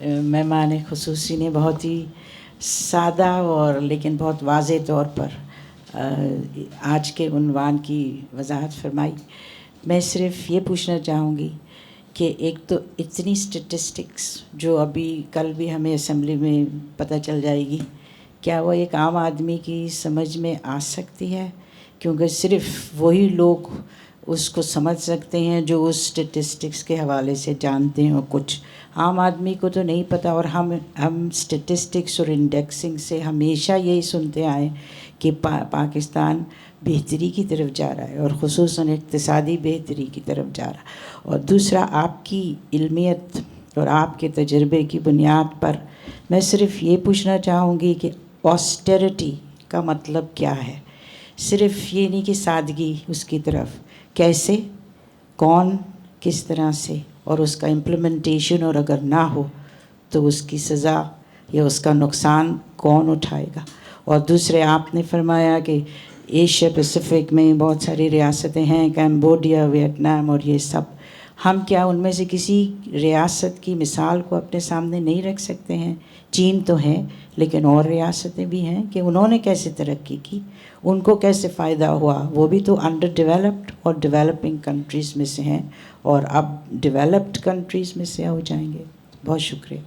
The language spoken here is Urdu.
مہمان خصوصی نے بہت ہی سادہ اور لیکن بہت واضح طور پر آج کے عنوان کی وضاحت فرمائی. میں صرف یہ پوچھنا چاہوں گی کہ ایک تو اتنی اسٹیٹسٹکس جو ابھی کل بھی ہمیں اسمبلی میں پتہ چل جائے گی، کیا وہ ایک عام آدمی کی سمجھ میں آ سکتی ہے؟ کیونکہ صرف وہی لوگ اس کو سمجھ سکتے ہیں جو اس اسٹیٹسٹکس کے حوالے سے جانتے ہیں، اور کچھ عام آدمی کو تو نہیں پتہ. اور ہم اسٹیٹسٹکس اور انڈیکسنگ سے ہمیشہ یہی سنتے آئے کہ پاکستان بہتری کی طرف جا رہا ہے، اور خصوصاً اقتصادی بہتری کی طرف جا رہا ہے. اور دوسرا، آپ کی علمیت اور آپ کے تجربے کی بنیاد پر میں صرف یہ پوچھنا چاہوں گی کہ آسٹیرٹی کا مطلب کیا ہے؟ صرف یہ نہیں کہ سادگی اس کی طرف، کیسے، کون، کس طرح سے، اور اس کا امپلیمنٹیشن، اور اگر نہ ہو تو اس کی سزا یا اس کا نقصان کون اٹھائے گا؟ اور دوسرے، آپ نے فرمایا کہ ایشیا پیسیفک میں بہت ساری ریاستیں ہیں، کمبوڈیا، ویتنام اور یہ سب، ہم کیا ان میں سے کسی ریاست کی مثال کو اپنے سامنے نہیں رکھ سکتے ہیں؟ چین تو ہے، لیکن اور ریاستیں بھی ہیں کہ انہوں نے کیسے ترقی کی، ان کو کیسے فائدہ ہوا، وہ بھی تو انڈر ڈیولپڈ اور ڈیولپنگ کنٹریز میں سے ہیں، اور اب ڈیولپڈ کنٹریز میں سے ہو جائیں گے. بہت شکریہ.